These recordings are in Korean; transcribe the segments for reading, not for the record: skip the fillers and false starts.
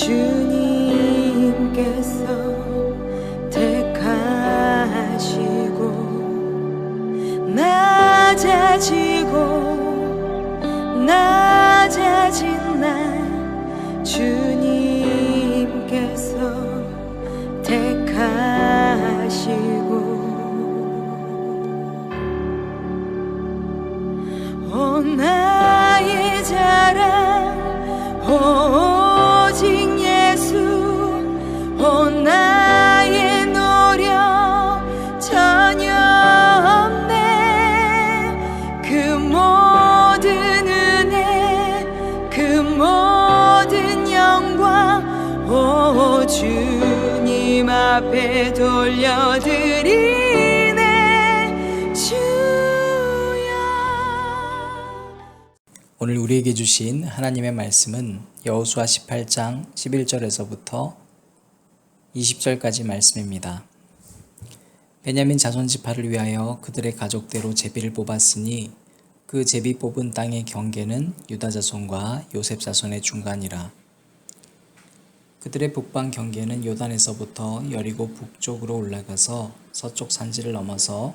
주님께서 택하시고 낮아진 날 주님께서 택하시고 나의 자랑 오직 예수 나의 노력 전혀 없네 그 모든 은혜 그 모든 영광 주님 앞에 돌려드리네 주여. 오늘 우리에게 주신 하나님의 말씀은 여호수아 18장 11절에서부터 20절까지 말씀입니다. 베냐민 자손 지파를 위하여 그들의 가족대로 제비를 뽑았으니 그 제비 뽑은 땅의 경계는 유다 자손과 요셉 자손의 중간이라. 그들의 북방 경계는 요단에서부터 여리고 북쪽으로 올라가서 서쪽 산지를 넘어서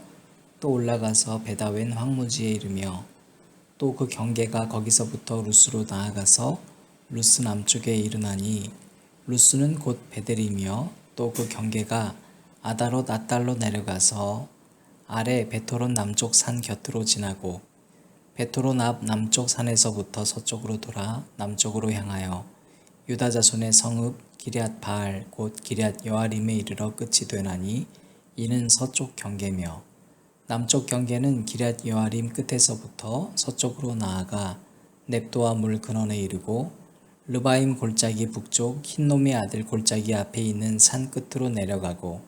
또 올라가서 베다웬 황무지에 이르며 또 그 경계가 거기서부터 루스로 나아가서 루스 남쪽에 이르나니 루스는 곧 베델이며 또 그 경계가 아다롯 앗달로 내려가서 아래 베토론 남쪽 산 곁으로 지나고 베토론 앞 남쪽 산에서부터 서쪽으로 돌아 남쪽으로 향하여 유다 자손의 성읍 기럇 바알 곧 기럇 여아림에 이르러 끝이 되나니 이는 서쪽 경계며 남쪽 경계는 기럇 여아림 끝에서부터 서쪽으로 나아가 넵도와 물 근원에 이르고 르바임 골짜기 북쪽 흰놈의 아들 골짜기 앞에 있는 산 끝으로 내려가고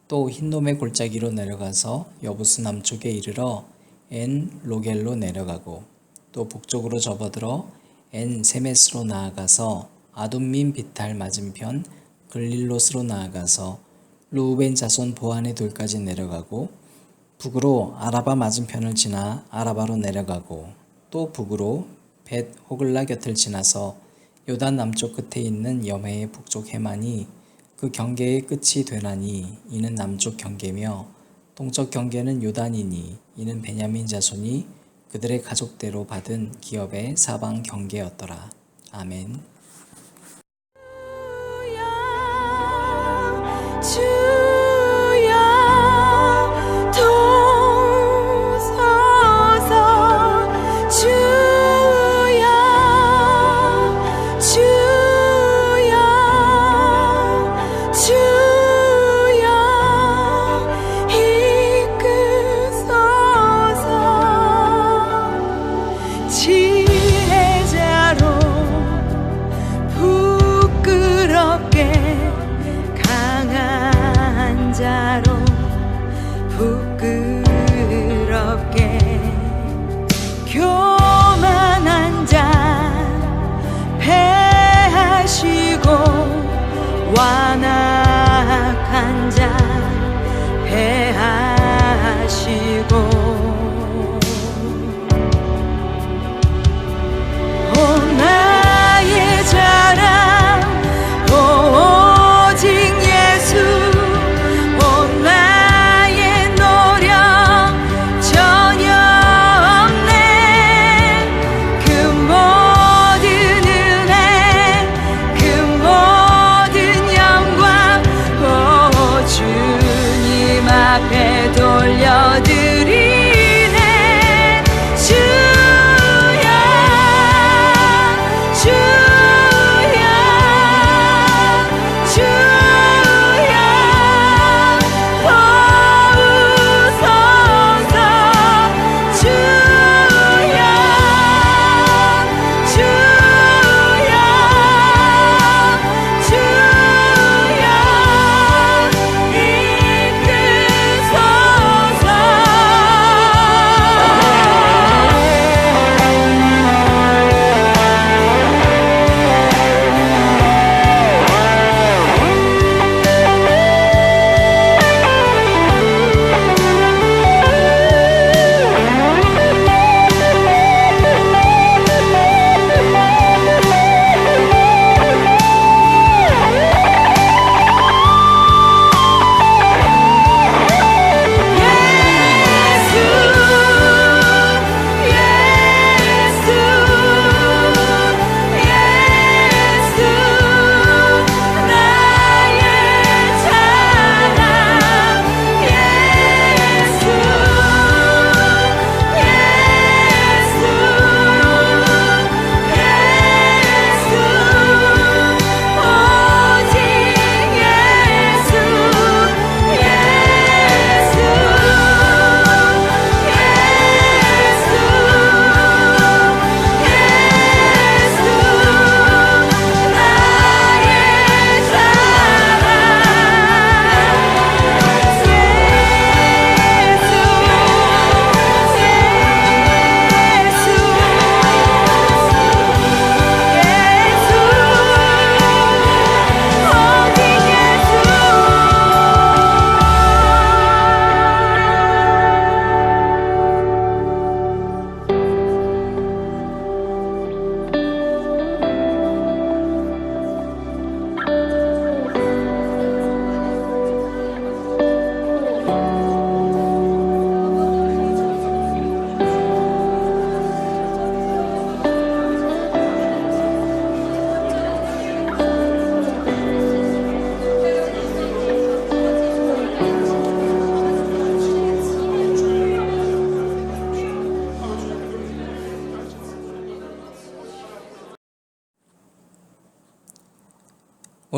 또 흰놈의 골짜기로 내려가서 여부스 남쪽에 이르러 엔 로겔로 내려가고 또 북쪽으로 접어들어 엔 세메스로 나아가서 아둠민 비탈 맞은편 글릴롯으로 나아가서 루우벤 자손 보안의 돌까지 내려가고 북으로 아라바 맞은편을 지나 아라바로 내려가고 또 북으로 벳 호글라 곁을 지나서 요단 남쪽 끝에 있는 여매의 북쪽 해만이 그 경계의 끝이 되나니 이는 남쪽 경계며 동쪽 경계는 요단이니 이는 베냐민 자손이 그들의 가족대로 받은 기업의 사방 경계였더라. 아멘.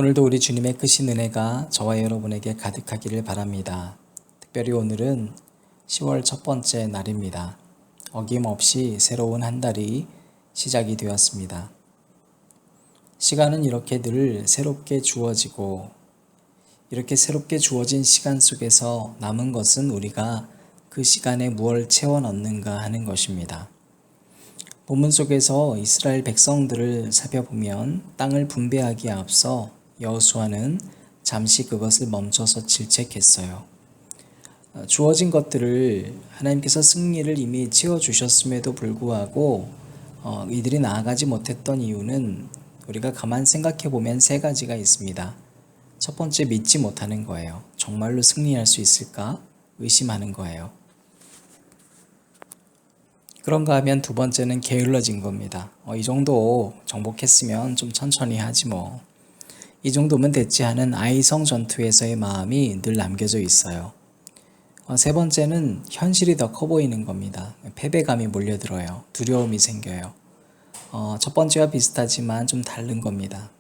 오늘도 우리 주님의 크신 은혜가 저와 여러분에게 가득하기를 바랍니다. 특별히 오늘은 10월 첫 번째 날입니다. 어김없이 새로운 한 달이 시작이 되었습니다. 시간은 이렇게 늘 새롭게 주어지고 이렇게 새롭게 주어진 시간 속에서 남은 것은 우리가 그 시간에 무엇을 채워 넣는가 하는 것입니다. 본문 속에서 이스라엘 백성들을 살펴보면 땅을 분배하기에 앞서 여호수아는 잠시 그것을 멈춰서 질책했어요. 주어진 것들을 하나님께서 승리를 이미 채워주셨음에도 불구하고 이들이 나아가지 못했던 이유는 우리가 가만 생각해 보면 세 가지가 있습니다. 첫 번째, 믿지 못하는 거예요. 정말로 승리할 수 있을까? 의심하는 거예요. 그런가 하면 두 번째는 게을러진 겁니다. 이 정도 정복했으면 좀 천천히 하지 뭐. 이 정도면 됐지 하는 아이성 전투에서의 마음이 늘 남겨져 있어요. 세 번째는 현실이 더 커 보이는 겁니다. 패배감이 몰려들어요. 두려움이 생겨요. 첫 번째와 비슷하지만 좀 다른 겁니다.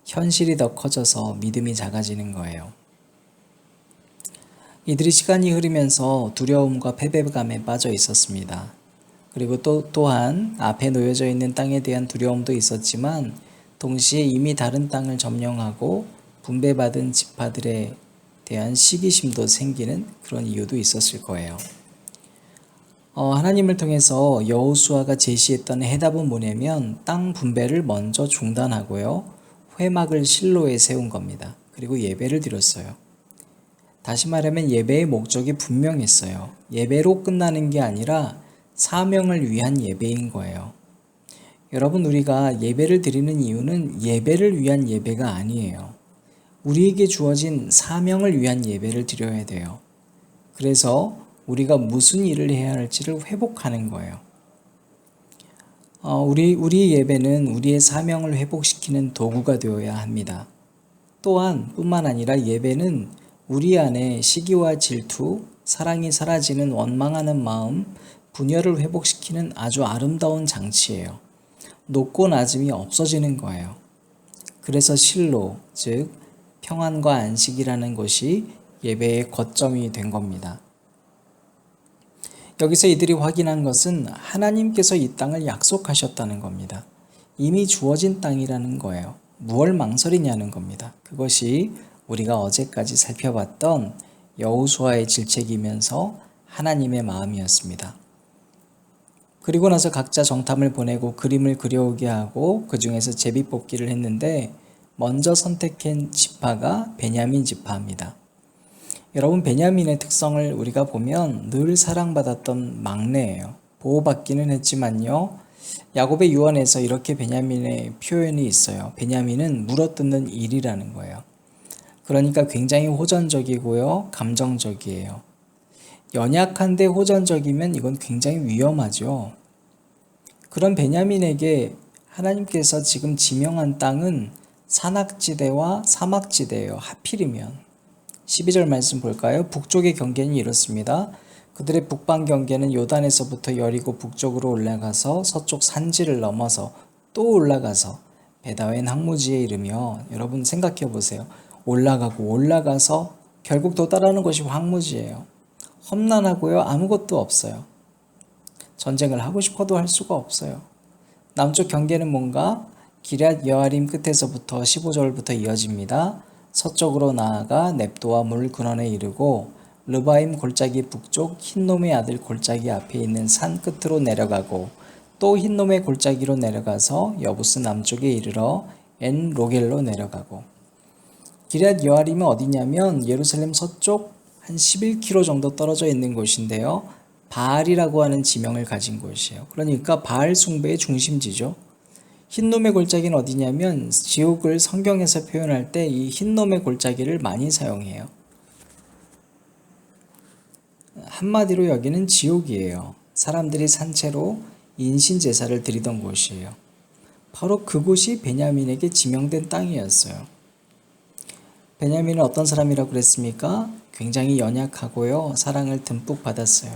현실이 더 커져서 믿음이 작아지는 거예요. 이들이 시간이 흐르면서 두려움과 패배감에 빠져 있었습니다. 그리고 또한 앞에 놓여져 있는 땅에 대한 두려움도 있었지만 동시에 이미 다른 땅을 점령하고 분배받은 지파들에 대한 시기심도 생기는 그런 이유도 있었을 거예요. 하나님을 통해서 여호수아가 제시했던 해답은 뭐냐면 땅 분배를 먼저 중단하고요. 회막을 실로에 세운 겁니다. 그리고 예배를 드렸어요. 다시 말하면 예배의 목적이 분명했어요. 예배로 끝나는 게 아니라 사명을 위한 예배인 거예요. 여러분, 우리가 예배를 드리는 이유는 예배를 위한 예배가 아니에요. 우리에게 주어진 사명을 위한 예배를 드려야 돼요. 그래서 우리가 무슨 일을 해야 할지를 회복하는 거예요. 우리 예배는 우리의 사명을 회복시키는 도구가 되어야 합니다. 또한 뿐만 아니라 예배는 우리 안에 시기와 질투, 사랑이 사라지는 원망하는 마음, 분열을 회복시키는 아주 아름다운 장치예요. 높고 낮음이 없어지는 거예요. 그래서 실로, 즉 평안과 안식이라는 것이 예배의 거점이 된 겁니다. 여기서 이들이 확인한 것은 하나님께서 이 땅을 약속하셨다는 겁니다. 이미 주어진 땅이라는 거예요. 무얼 망설이냐는 겁니다. 그것이 우리가 어제까지 살펴봤던 여호수아의 질책이면서 하나님의 마음이었습니다. 그리고 나서 각자 정탐을 보내고 그림을 그려오게 하고 그 중에서 제비뽑기를 했는데 먼저 선택한 지파가 베냐민 지파입니다. 여러분, 베냐민의 특성을 우리가 보면 늘 사랑받았던 막내예요. 보호받기는 했지만요. 야곱의 유언에서 이렇게 베냐민의 표현이 있어요. 베냐민은 물어뜯는 일이라는 거예요. 그러니까 굉장히 호전적이고요. 감정적이에요. 연약한데 호전적이면 이건 굉장히 위험하죠. 그런 베냐민에게 하나님께서 지금 지명한 땅은 산악지대와 사막지대예요. 하필이면 12절 말씀 볼까요? 북쪽의 경계는 이렇습니다. 그들의 북방 경계는 요단에서부터 여리고 북쪽으로 올라가서 서쪽 산지를 넘어서 또 올라가서 베다웬 항무지에 이르며, 여러분 생각해 보세요. 올라가서 결국 도달하는 곳이 황무지예요. 험난하고요. 아무것도 없어요. 전쟁을 하고 싶어도 할 수가 없어요. 남쪽 경계는 뭔가 기럇 여아림 끝에서부터 15절부터 이어집니다. 서쪽으로 나아가 넵도와 물 근원에 이르고 르바임 골짜기 북쪽 흰놈의 아들 골짜기 앞에 있는 산 끝으로 내려가고 또 흰놈의 골짜기로 내려가서 여부스 남쪽에 이르러 엔 로겔로 내려가고. 기럇 여아림은 어디냐면 예루살렘 서쪽 한 11km 정도 떨어져 있는 곳인데요. 바알이라고 하는 지명을 가진 곳이에요. 그러니까 바알 숭배의 중심지죠. 흰놈의 골짜기는 어디냐면 지옥을 성경에서 표현할 때 이 흰놈의 골짜기를 많이 사용해요. 한마디로 여기는 지옥이에요. 사람들이 산채로 인신제사를 드리던 곳이에요. 바로 그곳이 베냐민에게 지명된 땅이었어요. 베냐민은 어떤 사람이라고 그랬습니까? 굉장히 연약하고요. 사랑을 듬뿍 받았어요.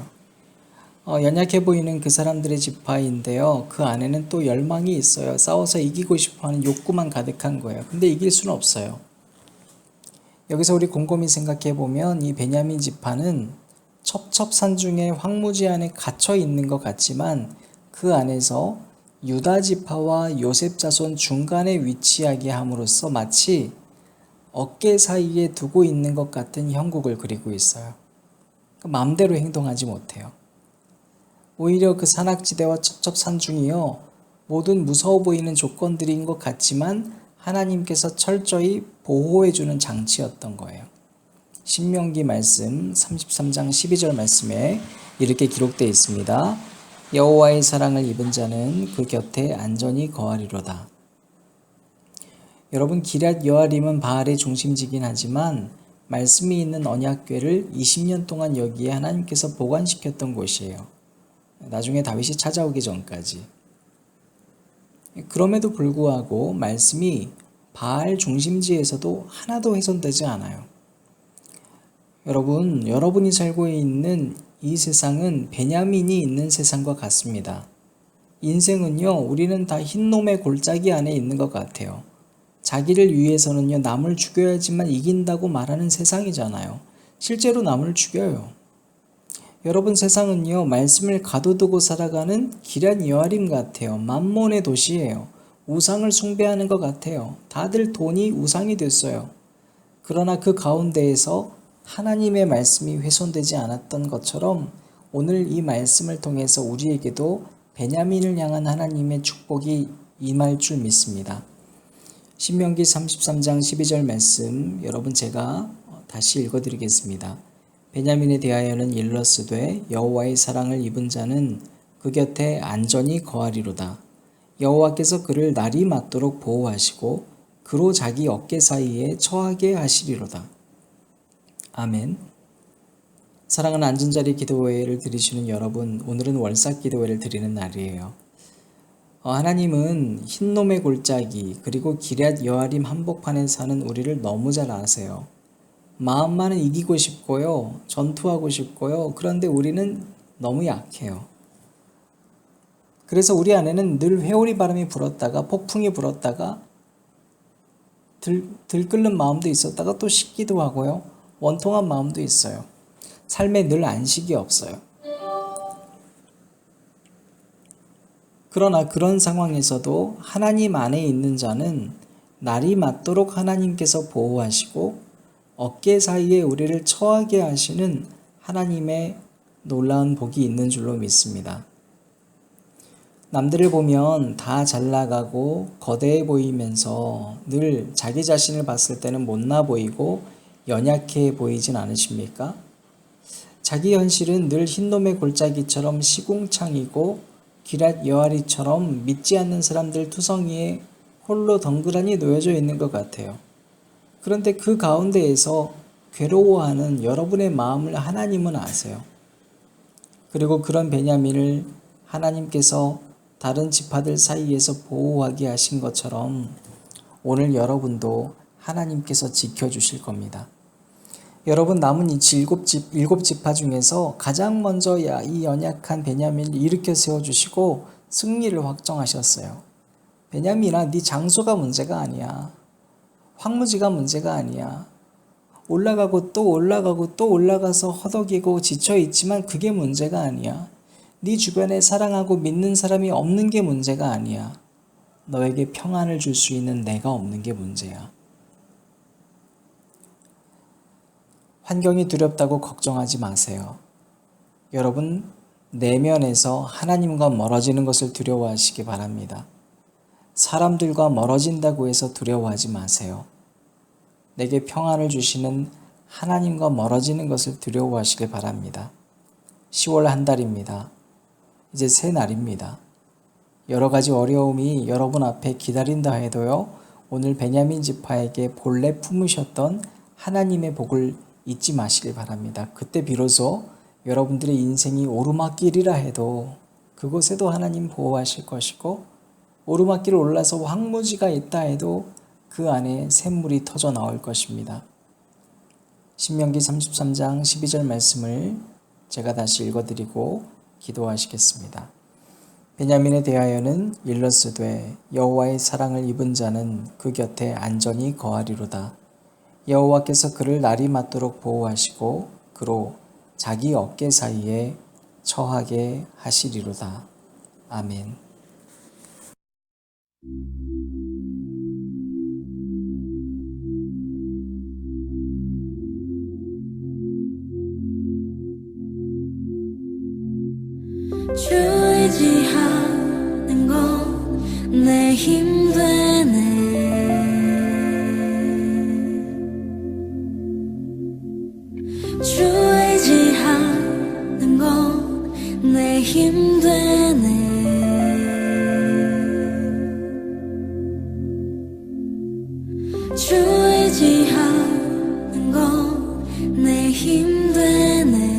연약해 보이는 그 사람들의 지파인데요. 그 안에는 또 열망이 있어요. 싸워서 이기고 싶어하는 욕구만 가득한 거예요. 근데 이길 수는 없어요. 여기서 우리 곰곰이 생각해 보면 이 베냐민 지파는 첩첩산중의 황무지 안에 갇혀 있는 것 같지만 그 안에서 유다 지파와 요셉 자손 중간에 위치하게 함으로써 마치 어깨 사이에 두고 있는 것 같은 형국을 그리고 있어요. 마음대로 행동하지 못해요. 오히려 그 산악지대와 첩첩산중이요, 모든 무서워 보이는 조건들인 것 같지만 하나님께서 철저히 보호해주는 장치였던 거예요. 신명기 말씀 33장 12절 말씀에 이렇게 기록되어 있습니다. 여호와의 사랑을 입은 자는 그 곁에 안전히 거하리로다. 여러분, 기럇 여아림은 바알의 중심지긴 하지만 말씀이 있는 언약궤를 20년 동안 여기에 하나님께서 보관시켰던 곳이에요. 나중에 다윗이 찾아오기 전까지. 그럼에도 불구하고 말씀이 바알 중심지에서도 하나도 훼손되지 않아요. 여러분, 여러분이 살고 있는 이 세상은 베냐민이 있는 세상과 같습니다. 인생은요, 우리는 다 흰놈의 골짜기 안에 있는 것 같아요. 자기를 위해서는요, 남을 죽여야지만 이긴다고 말하는 세상이잖아요. 실제로 남을 죽여요. 여러분, 세상은요, 말씀을 가둬두고 살아가는 기럇 여아림 같아요. 만몬의 도시예요. 우상을 숭배하는 것 같아요. 다들 돈이 우상이 됐어요. 그러나 그 가운데에서 하나님의 말씀이 훼손되지 않았던 것처럼 오늘 이 말씀을 통해서 우리에게도 베냐민을 향한 하나님의 축복이 임할 줄 믿습니다. 신명기 33장 12절 말씀, 여러분, 제가 다시 읽어드리겠습니다. 베냐민에 대하여는 일러스되 여호와의 사랑을 입은 자는 그 곁에 안전히 거하리로다. 여호와께서 그를 날이 맞도록 보호하시고 그로 자기 어깨 사이에 처하게 하시리로다. 아멘. 사랑하는 앉은자리 기도회를 드리시는 여러분, 오늘은 월삭 기도회를 드리는 날이에요. 하나님은 흰놈의 골짜기 그리고 기럇 여아림 한복판에 사는 우리를 너무 잘 아세요. 마음만은 이기고 싶고요, 전투하고 싶고요. 그런데 우리는 너무 약해요. 그래서 우리 안에는 늘 회오리 바람이 불었다가 폭풍이 불었다가 들끓는 마음도 있었다가 또 식기도 하고요, 원통한 마음도 있어요. 삶에 늘 안식이 없어요. 그러나 그런 상황에서도 하나님 안에 있는 자는 날이 맞도록 하나님께서 보호하시고 어깨 사이에 우리를 처하게 하시는 하나님의 놀라운 복이 있는 줄로 믿습니다. 남들을 보면 다 잘나가고 거대해 보이면서 늘 자기 자신을 봤을 때는 못나 보이고 연약해 보이진 않으십니까? 자기 현실은 늘 흰놈의 골짜기처럼 시궁창이고 기럇 여아리처럼 믿지 않는 사람들 투성이에 홀로 덩그러니 놓여져 있는 것 같아요. 그런데 그 가운데에서 괴로워하는 여러분의 마음을 하나님은 아세요. 그리고 그런 베냐민을 하나님께서 다른 지파들 사이에서 보호하게 하신 것처럼 오늘 여러분도 하나님께서 지켜주실 겁니다. 여러분, 남은 이 일곱 지파 중에서 가장 먼저 이 연약한 베냐민을 일으켜 세워주시고 승리를 확정하셨어요. 베냐민아, 네 장소가 문제가 아니야. 황무지가 문제가 아니야. 올라가고 또 올라가고 또 올라가서 허덕이고 지쳐있지만 그게 문제가 아니야. 네 주변에 사랑하고 믿는 사람이 없는 게 문제가 아니야. 너에게 평안을 줄 수 있는 내가 없는 게 문제야. 환경이 두렵다고 걱정하지 마세요. 여러분, 내면에서 하나님과 멀어지는 것을 두려워하시기 바랍니다. 사람들과 멀어진다고 해서 두려워하지 마세요. 내게 평안을 주시는 하나님과 멀어지는 것을 두려워하시길 바랍니다. 10월 한 달입니다. 이제 새 날입니다. 여러 가지 어려움이 여러분 앞에 기다린다 해도요, 오늘 베냐민 지파에게 본래 품으셨던 하나님의 복을 잊지 마시길 바랍니다. 그때 비로소 여러분들의 인생이 오르막길이라 해도 그곳에도 하나님 보호하실 것이고, 오르막길을 올라서 황무지가 있다 해도 그 안에 샘물이 터져 나올 것입니다. 신명기 33장 12절 말씀을 제가 다시 읽어드리고 기도하시겠습니다. 베냐민에 대하여는 일러스되 여호와의 사랑을 입은 자는 그 곁에 안전히 거하리로다. 여호와께서 그를 날이 맞도록 보호하시고 그로 자기 어깨 사이에 처하게 하시리로다. 아멘. 주 의지하는 건 내 힘 되네. 주 의지하는 건 내 힘 되네. 주 의지하는 건 내 힘 되네.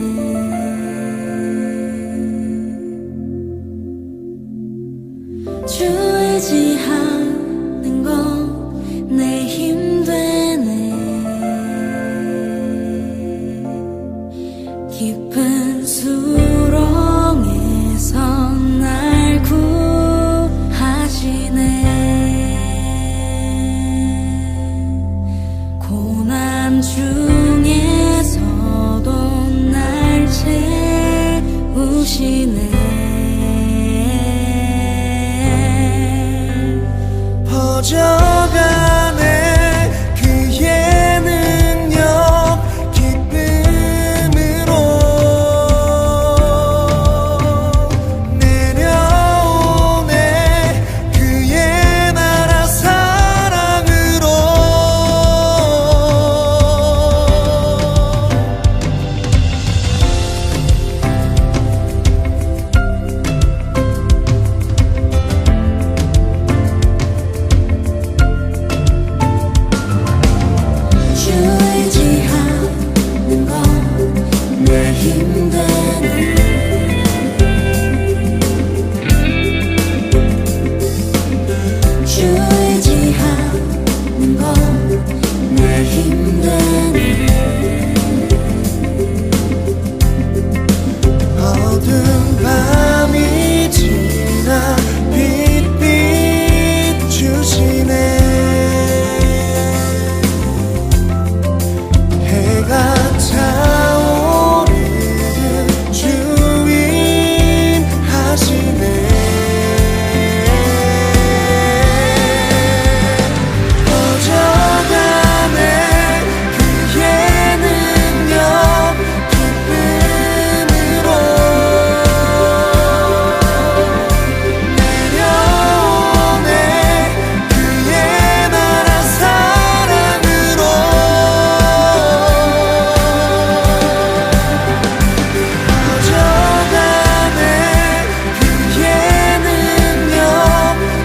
주 의지하는 건 내 힘 되네. 깊은 수렁에서 날 구하시네. 고난 중에서도 날 채우시네. 퍼져가네 그의 능력 기쁨으로 내려오네 그의 나라 사랑으로 주 의지하는 건 내 힘 되네. 주 의지하는 건 내 힘 되네. 어두운 밤이 지나 빛 주시네. 해가 차오르는 주인 하시네. 퍼져가네 그의 능력 기쁨으로 내려오네 그의 나라 사랑으로 퍼져가네 그의 능력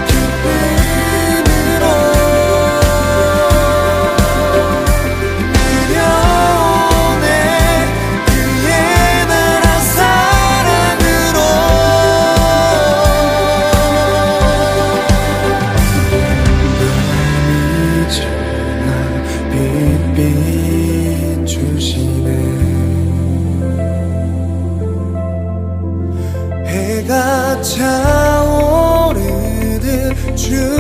기쁨으로 내려오네 그의 나라 사랑으로 이제는 빛 주시네. 해가 차오르듯 주